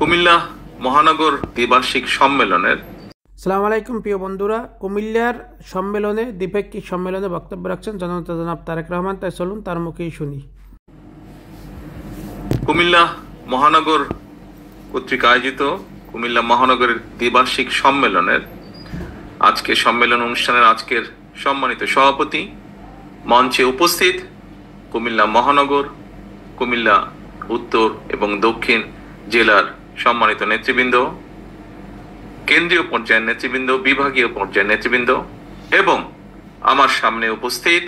কুমিল্লা মহানগর দ্বিবার্ষিক সম্মেলনের আসসালামু আলাইকুম প্রিয় বন্ধুরা। কুমিল্লার সম্মেলনে দ্বিপাক্ষিক সম্মেলনে বক্তব্য রাখছেন জনাব তারেক রহমান। তাই চলুন তার মুখেই শুনি। কুমিল্লা মহানগর কর্তৃক আয়োজিত কুমিল্লা মহানগরের দ্বিবার্ষিক সম্মেলনের সম্মেলন অনুষ্ঠানের আজকের সম্মানিত সভাপতি, মঞ্চে উপস্থিত কুমিল্লা মহানগর, কুমিল্লা উত্তর এবং দক্ষিণ জেলার সম্মানিত নেতৃবৃন্দ, কেন্দ্রীয় পর্যায়ের নেতৃবৃন্দ, বিভাগীয় পর্যায়ের নেতৃবৃন্দ এবং আমার সামনে উপস্থিত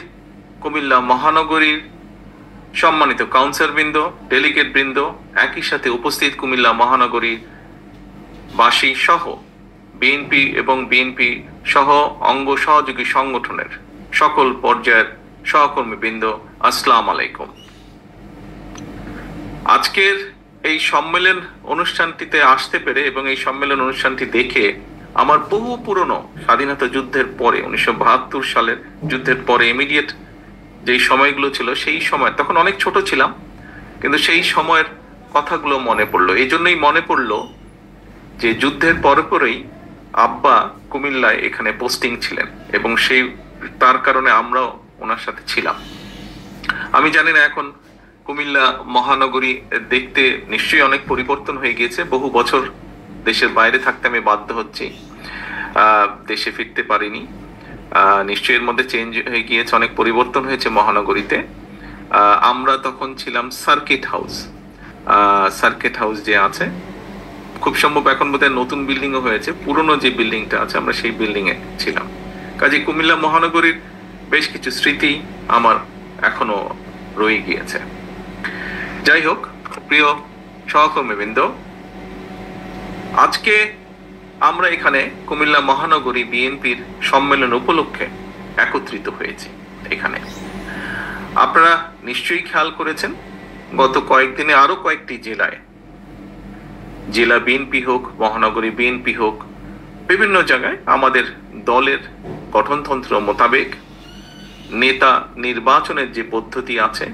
কুমিল্লা মহানগরীর সম্মানিত কাউন্সিলরবৃন্দ, ডেলিগেট বৃন্দ, একই সাথে উপস্থিত কুমিল্লা মহানগরীর বাসী সহ বিএনপি এবং বিএনপি সহ অঙ্গ সহযোগী সংগঠনের সকল পর্যায়ের সহকর্মীবৃন্দ, আসসালামু আলাইকুম। আজকের এই সম্মেলন অনুষ্ঠানটিতে আসতে পেরে এবং এই সম্মেলন অনুষ্ঠানটি দেখে আমার বহু পুরনো স্বাধীনতা যুদ্ধের পরে 1972 সালের যুদ্ধের পরে ইমিডিয়েট যেই সময়গুলো ছিল, সেই সময় তখন অনেক ছোট ছিলাম, কিন্তু সেই সময়ের কথাগুলো মনে পড়লো। এই জন্যই মনে পড়লো যে যুদ্ধের পরেই আব্বা কুমিল্লায় এখানে পোস্টিং ছিলেন এবং তার কারণে আমরাও ওনার সাথে ছিলাম। আমি জানি না এখন কুমিল্লা মহানগরী দেখতে নিশ্চয়ই অনেক পরিবর্তন হয়ে গিয়েছে। বহু বছর দেশের বাইরে থাকতে আমি বাধ্য হচ্ছি, দেশে ফিরতে পারিনি। নিশ্চয়ই এর মধ্যে চেঞ্জ হয়ে গিয়েছে, অনেক পরিবর্তন হয়েছে মহানগরীতে। আমরা তখন ছিলাম সার্কিট হাউস যে আছে, খুব সম্ভব এখন বোধহয় নতুন বিল্ডিংও হয়েছে। পুরনো যে বিল্ডিংটা আছে আমরা সেই বিল্ডিং এ ছিলাম। কাজে কুমিল্লা মহানগরীর বেশ কিছু স্মৃতি আমার এখনো রয়ে গিয়েছে। যাই হোক, প্রিয় সহকর্মীবৃন্দ, আজকে আমরা এখানে কুমিল্লা মহানগরী বিএনপির সম্মেলন উপলক্ষে একত্রিত হয়েছি। এখানে আপনারা নিশ্চয়ই খেয়াল করেছেন, গত কয়েকদিনে আরো কয়েকটি জেলা বিএনপি হোক, মহানগরী বিএনপি হোক, বিভিন্ন জায়গায় আমাদের দলের গঠনতন্ত্র মোতাবেক নেতা নির্বাচনের যে পদ্ধতি আছে,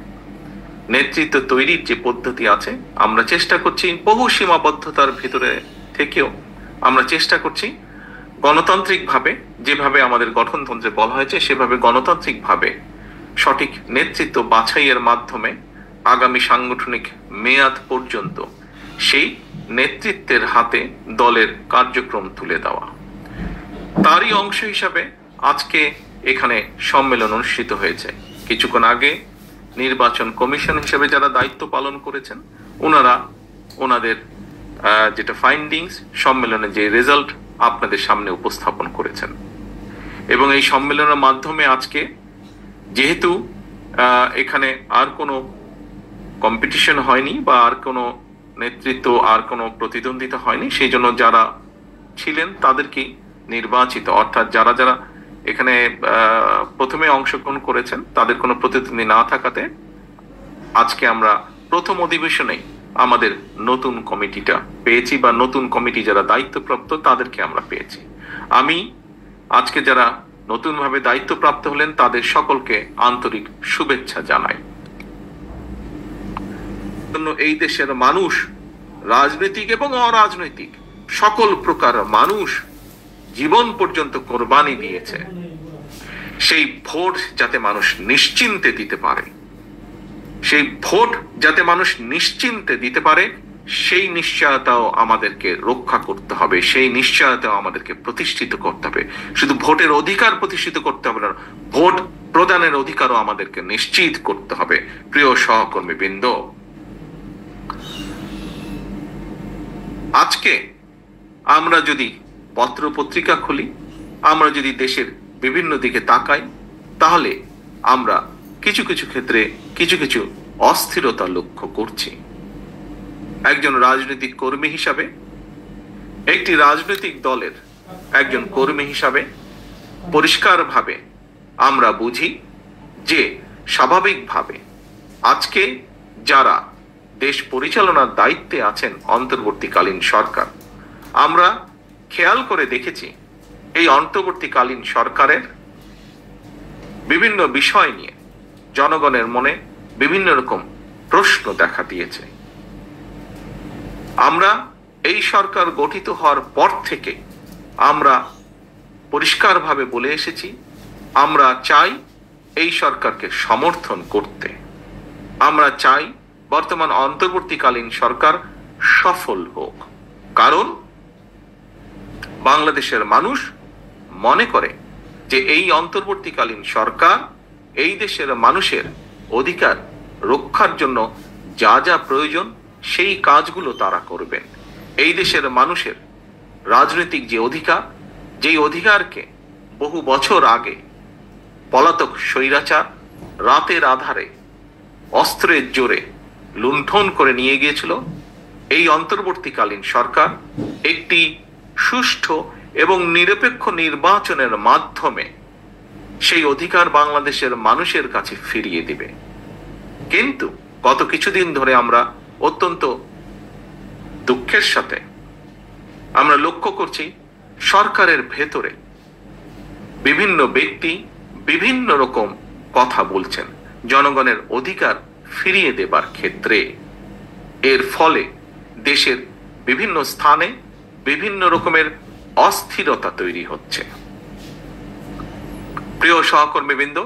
নেতৃত্ব তৈরির যে পদ্ধতি আছে, আমরা চেষ্টা করছি বহু সীমাবদ্ধতার ভিতরে থেকেও আমরা চেষ্টা করছি গণতান্ত্রিকভাবে, যেভাবে আমাদের গঠনতন্ত্রে বলা হয়েছে সেভাবে গণতান্ত্রিকভাবে সঠিক নেতৃত্ব বাছাইয়ের মাধ্যমে আগামী সাংগঠনিক মেয়াদ পর্যন্ত সেই নেতৃত্বের হাতে দলের কার্যক্রম তুলে দেওয়া। তারই অংশ হিসাবে আজকে এখানে সম্মেলন অনুষ্ঠিত হয়েছে। কিছুক্ষণ আগে নির্বাচন কমিশন হিসেবে যারা দায়িত্ব পালন করেছেন ওনাদের যেটা ফাইন্ডিংস, সম্মেলনে যে রেজাল্ট আপনাদের সামনে উপস্থাপন করেছেন। এবং এই সম্মেলনের মাধ্যমে আজকে যেহেতু এখানে আর কোনো কম্পিটিশন হয়নি বা আর কোনো নেতৃত্ব, আর কোনো প্রতিদ্বন্দ্বিতা হয়নি, সেই জন্য যারা ছিলেন তাদেরকে নির্বাচিত, অর্থাৎ যারা এখানে প্রথমে অংশগ্রহণ করেছেন তাদের কোনো প্রতিদ্বন্দ্বী না থাকাতে আজকে আমরা প্রথম অধিবেশনেই আমাদের নতুন কমিটিটা পেয়েছি, বা নতুন কমিটি যারা দায়িত্বপ্রাপ্ত তাদেরকে আমরা পেয়েছি। আমি আজকে যারা নতুনভাবে দায়িত্বপ্রাপ্ত হলেন তাদের সকলকে আন্তরিক শুভেচ্ছা জানাই। এই দেশের মানুষ, রাজনৈতিক এবং অরাজনৈতিক সকল প্রকার মানুষ জীবন পর্যন্ত কোরবানি দিয়েছে সেই ভোট যাতে মানুষ নিশ্চিন্তে দিতে পারে, সেই নিশ্চয়তাও আমাদেরকে রক্ষা করতে হবে, সেই নিশ্চয়তাও আমাদেরকে প্রতিষ্ঠিত করতে হবে। শুধু ভোটের অধিকার প্রতিষ্ঠিত করতে হবে না, ভোট প্রদানের অধিকারও আমাদেরকে নিশ্চিত করতে হবে। প্রিয় সহকর্মীবৃন্দ, আজকে আমরা যদি পত্র পত্রিকা খুলি, আমরা যদি দেশের বিভিন্ন দিকে তাকাই, তাহলে আমরা কিছু ক্ষেত্রে কিছু অস্থিরতা লক্ষ্য করছি। একজন রাজনৈতিক কর্মী হিসাবে, একটি রাজনৈতিক দলের একজন কর্মী হিসাবে পরিষ্কারভাবে আমরা বুঝি যে স্বাভাবিকভাবে আজকে যারা দেশ পরিচালনার দায়িত্বে আছেন অন্তর্বর্তীকালীন সরকার, আমরা খেয়াল করে দেখেছি এই অন্তর্বর্তীকালীন সরকারের বিভিন্ন বিষয় নিয়ে জনগণের মনে বিভিন্ন রকম প্রশ্ন দেখা দিয়েছে। আমরা এই সরকার গঠিত হওয়ার পর থেকে আমরা পরিষ্কারভাবে বলে এসেছি, আমরা চাই এই সরকারকে সমর্থন করতে। আমরা চাই বর্তমান অন্তর্বর্তীকালীন সরকার সফল হোক, কারণ বাংলাদেশের মানুষ মনে করে যে এই অন্তর্বর্তীকালীন সরকার এই দেশের মানুষের অধিকার রক্ষার জন্য যা যা প্রয়োজন সেই কাজগুলো তারা করবেন। এই দেশের মানুষের রাজনৈতিক যে অধিকার, যেই অধিকারকে বহু বছর আগে পলাতক স্বৈরাচার রাতের আধারে অস্ত্রের জোরে লুণ্ঠন করে নিয়ে গিয়েছিল, এই অন্তর্বর্তীকালীন সরকার একটি সুষ্ঠু এবং নিরপেক্ষ নির্বাচনের মাধ্যমে সেই অধিকার বাংলাদেশের মানুষের কাছে ফিরিয়ে দিবে। কিন্তু গত কিছুদিন ধরে আমরা অত্যন্ত দুঃখের সাথে আমরা লক্ষ্য করছি সরকারের ভেতরে বিভিন্ন ব্যক্তি বিভিন্ন রকম কথা বলছেন জনগণের অধিকার ফিরিয়ে দেবার ক্ষেত্রে। এর ফলে দেশের বিভিন্ন স্থানে বিভিন্ন রকমের অস্থিরতা তৈরি হচ্ছে। প্রিয় সহকর্মীবৃন্দ,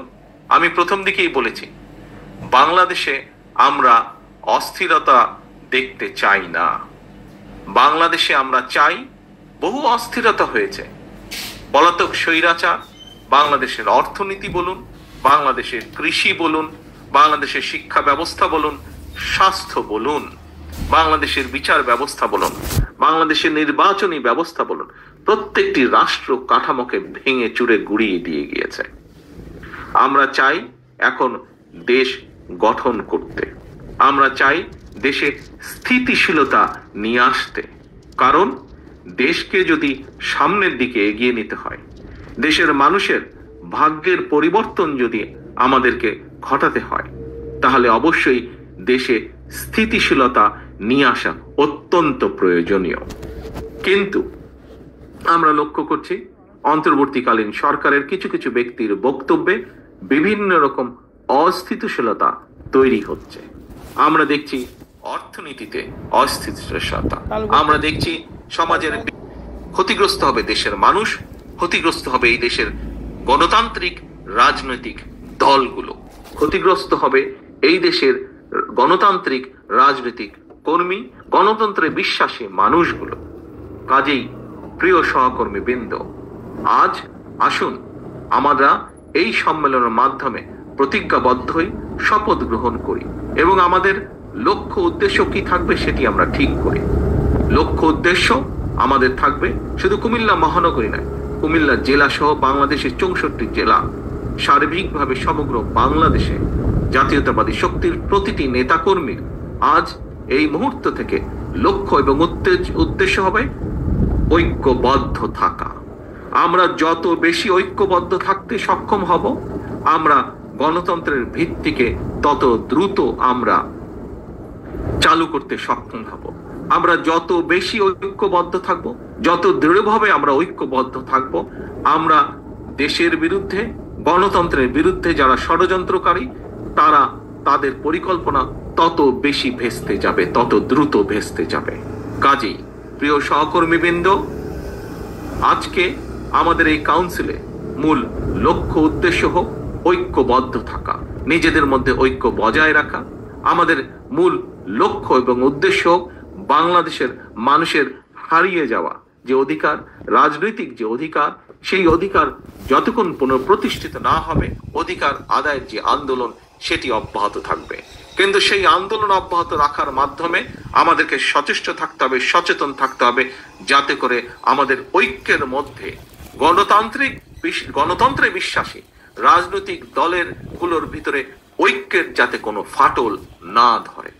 আমি প্রথম দিকেই বলেছি বাংলাদেশে আমরা অস্থিরতা দেখতে চাই না। বাংলাদেশে আমরা চাই, বহু অস্থিরতা হয়েছে, পলাতক স্বৈরাচার বাংলাদেশের অর্থনীতি বলুন, বাংলাদেশের কৃষি বলুন, বাংলাদেশের শিক্ষা ব্যবস্থা বলুন, স্বাস্থ্য বলুন, বাংলাদেশের বিচার ব্যবস্থা বলুন, বাংলাদেশের নির্বাচনী ব্যবস্থা বলুন, প্রত্যেকটি রাষ্ট্র কাঠামোকে ভেঙে চুরে গুড়িয়ে দিয়ে গিয়েছে। আমরা চাই এখন দেশ গঠন করতে, আমরা চাই দেশে স্থিতিশীলতা নিয়ে আসতে, কারণ দেশকে যদি সামনের দিকে এগিয়ে নিতে হয়, দেশের মানুষের ভাগ্যের পরিবর্তন যদি আমাদেরকে ঘটাতে হয়, তাহলে অবশ্যই দেশে স্থিতিশীলতা নিয়ে আসা অত্যন্ত প্রয়োজনীয়। কিন্তু আমরা লক্ষ্য করছি অন্তর্বর্তীকালীন সরকারের কিছু কিছু ব্যক্তির বক্তব্যে বিভিন্ন রকম অস্থিতিশীলতা তৈরি হচ্ছে। আমরা দেখছি অর্থনীতিতে অস্থিতিশীলতা, আমরা দেখছি সমাজের ক্ষতিগ্রস্ত হবে দেশের মানুষ, ক্ষতিগ্রস্ত হবে এই দেশের গণতান্ত্রিক রাজনৈতিক দলগুলো, ক্ষতিগ্রস্ত হবে এই দেশের গণতান্ত্রিক রাজনৈতিক কর্মী, গণতন্ত্রে বিশ্বাসী মানুষগুলো। কাজেই প্রিয় সহকর্মী বৃন্দ, আজ আসুন আমরা এই সম্মেলনের মাধ্যমে প্রতিজ্ঞাবদ্ধ হই, শপথ গ্রহণ করি এবং আমাদের লক্ষ্য উদ্দেশ্য কি থাকবে সেটি আমরা ঠিক করি। লক্ষ্য উদ্দেশ্য আমাদের থাকবে শুধু কুমিল্লা মহানগরী নয়, কুমিল্লা জেলা সহ বাংলাদেশের 64 জেলা, সার্বিকভাবে সমগ্র বাংলাদেশে জাতীয়তাবাদী শক্তির প্রতিটি নেতাকর্মীর আজ এই মুহূর্ত থেকে লক্ষ্য এবং উদ্দেশ্য হবে ঐক্যবদ্ধ থাকা। আমরা যত বেশি ঐক্যবদ্ধ থাকতে সক্ষম হব, আমরা গণতন্ত্রের ভিত্তিকে তত দ্রুত আমরা চালু করতে সক্ষম হব। আমরা যত বেশি ঐক্যবদ্ধ থাকব, যত দৃঢ়ভাবে আমরা ঐক্যবদ্ধ থাকব, আমরা দেশের বিরুদ্ধে, গণতন্ত্রের বিরুদ্ধে যারা ষড়যন্ত্রকারী তারা তাদের পরিকল্পনা তত বেশি ভেস্তে যাবে, তত দ্রুত ভেস্তে যাবে। কাজেই প্রিয় সহকর্মীবৃন্দ, আজকে আমাদের এই কাউন্সিলে মূল লক্ষ্য উদ্দেশ্য হোক ঐক্যবদ্ধ থাকা, নিজেদের মধ্যে ঐক্য বজায় রাখা। আমাদের মূল লক্ষ্য এবং উদ্দেশ্য হোক বাংলাদেশের মানুষের হারিয়ে যাওয়া যে অধিকার, রাজনৈতিক যে অধিকার, সেই অধিকার যতক্ষণ পুনঃপ্রতিষ্ঠিত না হবে, অধিকার আদায়ের যে আন্দোলন সেটি অব্যাহত থাকবে। কিন্তু সেই আন্দোলন অব্যাহত রাখার মাধ্যমে আমাদেরকে সচেষ্ট থাকতে হবে, সচেতন থাকতে হবে, যাতে করে আমাদের ঐক্যের মধ্যে গণতন্ত্রে বিশ্বাসী রাজনৈতিক দলের গুলোর ভিতরে ঐক্যের যাতে কোনো ফাটল না ধরে।